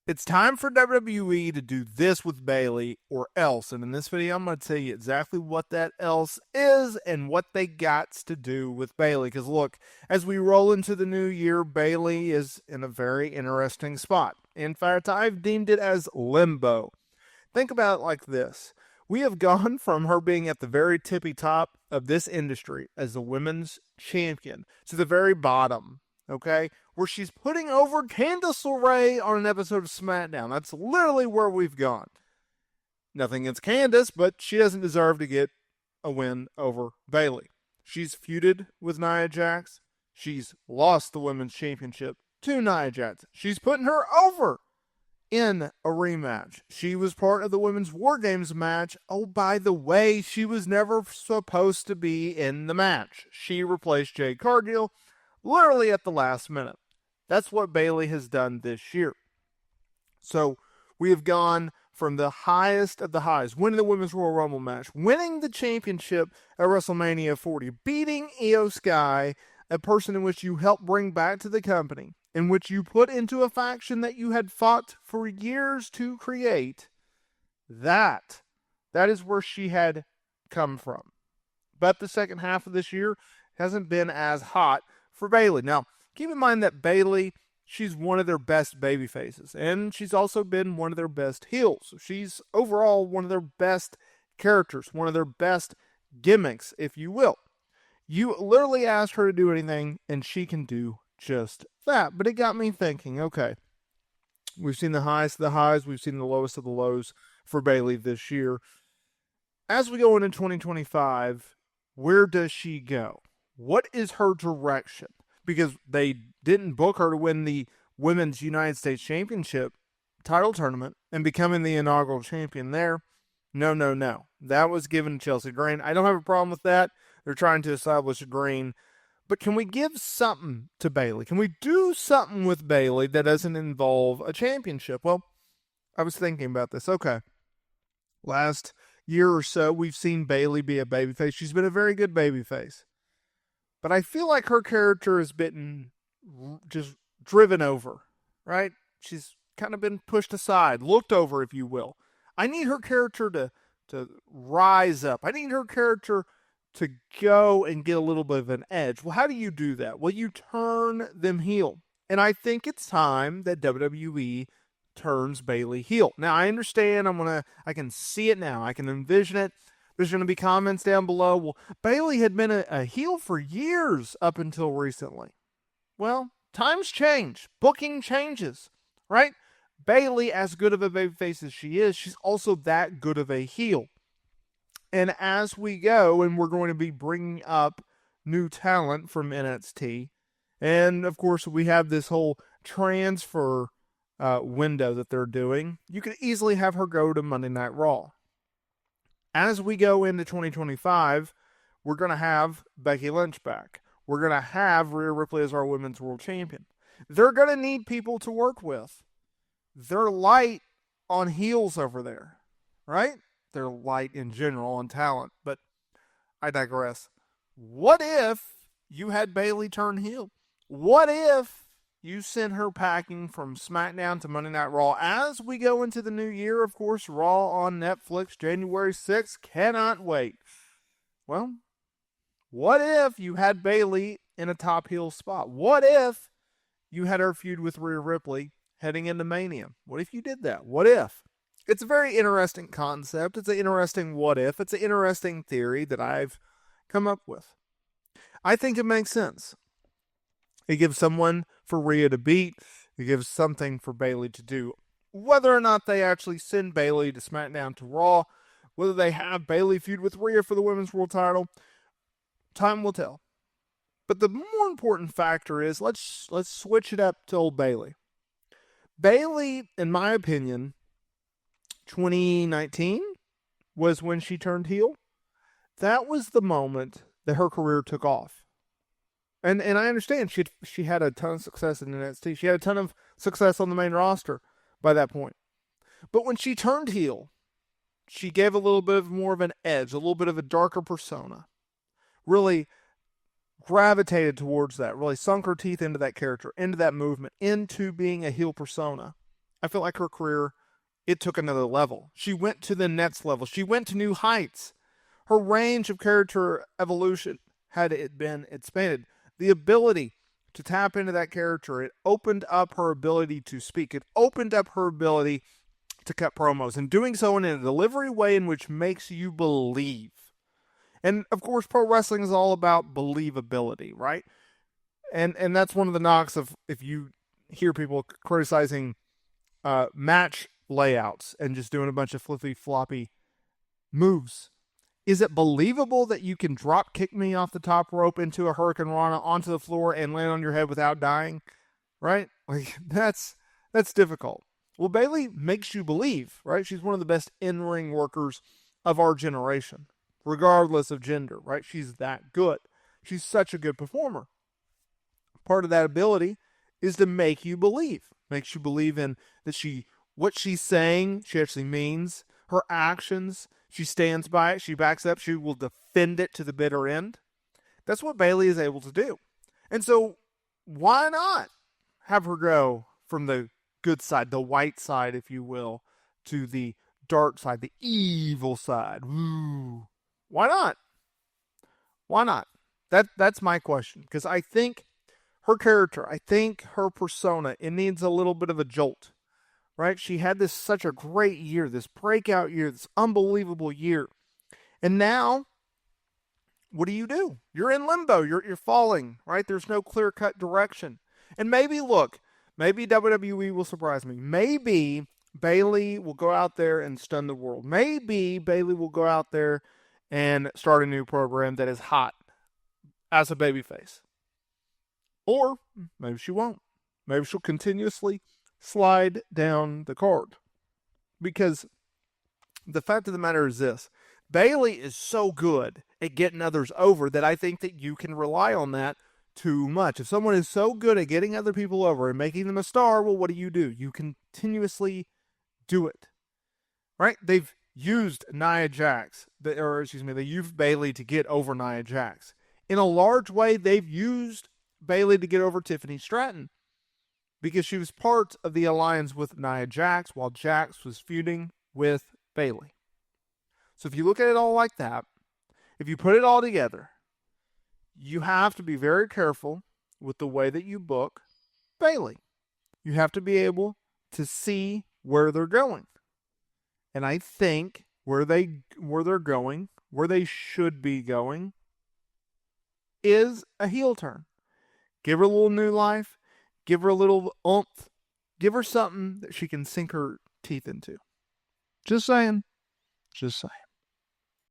It's time for WWE to do this with Bayley or else. And in this video, I'm going to tell you exactly what that else is and what they got to do with Bayley. Because look, as we roll into the new year, Bayley is in a very interesting spot. In fact, I've deemed it as limbo. Think about it like this. We have gone from her being at the very tippy top of this industry as the women's champion to the very bottom, okay? Where she's putting over Candice LeRae on an episode of SmackDown. That's literally where we've gone. Nothing against Candice, but she doesn't deserve to get a win over Bayley. She's feuded with Nia Jax. She's lost the women's championship to Nia Jax. She's putting her over in a rematch. She was part of the Women's War Games match. Oh, by the way, she was never supposed to be in the match. She replaced Jade Cargill literally at the last minute. That's what Bayley has done this year. So we have gone from the highest of the highs, winning the Women's Royal Rumble match, winning the championship at WrestleMania 40, beating Io Sky, a person in which you helped bring back to the company, in which you put into a faction that you had fought for years to create. That is where she had come from. But the second half of this year hasn't been as hot for Bayley. Now, keep in mind that Bayley, she's one of their best baby faces, and she's also been one of their best heels. She's overall one of their best characters, one of their best gimmicks, if you will. You literally ask her to do anything, and she can do just that. But it got me thinking, okay, we've seen the highest of the highs, we've seen the lowest of the lows for Bayley this year. As we go into 2025, where does she go? What is her direction? Because they didn't book her to win the Women's United States Championship title tournament and becoming the inaugural champion there. No. That was given to Chelsea Green. I don't have a problem with that. They're trying to establish a Green. But can we give something to Bayley? Can we do something with Bayley that doesn't involve a championship? Well, I was thinking about this. Okay. Last year or so, we've seen Bayley be a babyface. She's been a very good babyface. But I feel like her character has been just driven over, right? She's kind of been pushed aside, looked over, if you will. I need her character to rise up. I need her character to go and get a little bit of an edge. Well, how do you do that? Well, you turn them heel. And I think it's time that WWE turns Bayley heel. Now, I understand. I can see it now. I can envision it. There's going to be comments down below. Well, Bayley had been a heel for years up until recently. Well, times change. Booking changes, right? Bayley, as good of a babyface as she is, she's also that good of a heel. And as we go, and we're going to be bringing up new talent from NXT, and of course we have this whole transfer window that they're doing, you could easily have her go to Monday Night Raw. As we go into 2025, we're going to have Becky Lynch back. We're going to have Rhea Ripley as our Women's World Champion. They're going to need people to work with. They're light on heels over there, right? They're light in general on talent, but I digress. What if you had Bayley turn heel? What if you sent her packing from SmackDown to Monday Night Raw as we go into the new year? Of course, Raw on Netflix, January 6th. Cannot wait. Well, what if you had Bayley in a top heel spot? What if you had her feud with Rhea Ripley heading into Mania? What if you did that? What if? It's a very interesting concept. It's an interesting what if. It's an interesting theory that I've come up with. I think it makes sense. It gives someone for Rhea to beat. It gives something for Bayley to do. Whether or not they actually send Bayley to SmackDown to Raw, whether they have Bayley feud with Rhea for the Women's World title, time will tell. But the more important factor is, let's switch it up to old Bayley. Bayley, in my opinion, 2019 was when she turned heel. That was the moment that her career took off. And I understand she had a ton of success in NXT. She had a ton of success on the main roster by that point. But when she turned heel, she gave a little bit more of an edge, a little bit of a darker persona. Really gravitated towards that, really sunk her teeth into that character, into that movement, into being a heel persona. I feel like her career, it took another level. She went to the next level. She went to new heights. Her range of character evolution had it been expanded. The ability to tap into that character, it opened up her ability to speak. It opened up her ability to cut promos, and doing so in a delivery way in which makes you believe. And of course, pro wrestling is all about believability, right? And that's one of the knocks of if you hear people criticizing match layouts and just doing a bunch of flippy floppy moves. Is it believable that you can drop kick me off the top rope into a Hurricane Rana onto the floor and land on your head without dying? Right? Like that's difficult. Well, Bayley makes you believe, right? She's one of the best in-ring workers of our generation, regardless of gender, right? She's that good. She's such a good performer. Part of that ability is to make you believe. Makes you believe in that what she's saying, she actually means. Her actions, she stands by it, she backs up, she will defend it to the bitter end. That's what Bayley is able to do. And so, why not have her go from the good side, the white side, if you will, to the dark side, the evil side? Woo. Why not? Why not? That's my question. Because I think her character, I think her persona, it needs a little bit of a jolt. Right? She had such a great year, this breakout year, this unbelievable year. And now, what do? You're in limbo. You're falling, right? There's no clear-cut direction. And maybe WWE will surprise me. Maybe Bayley will go out there and stun the world. Maybe Bayley will go out there and start a new program that is hot as a babyface. Or maybe she won't. Maybe she'll continuously slide down the card. Because the fact of the matter is this. Bayley is so good at getting others over that I think that you can rely on that too much. If someone is so good at getting other people over and making them a star, well, what do? You continuously do it. Right? They've used Nia Jax, they used Bayley to get over Nia Jax. In a large way, they've used Bayley to get over Tiffany Stratton because she was part of the alliance with Nia Jax while Jax was feuding with Bayley. So if you look at it all like that, if you put it all together, you have to be very careful with the way that you book Bayley. You have to be able to see where they're going. And I think where they're going, where they should be going, is a heel turn. Give her a little new life. Give her a little oomph. Give her something that she can sink her teeth into. Just saying. Just saying.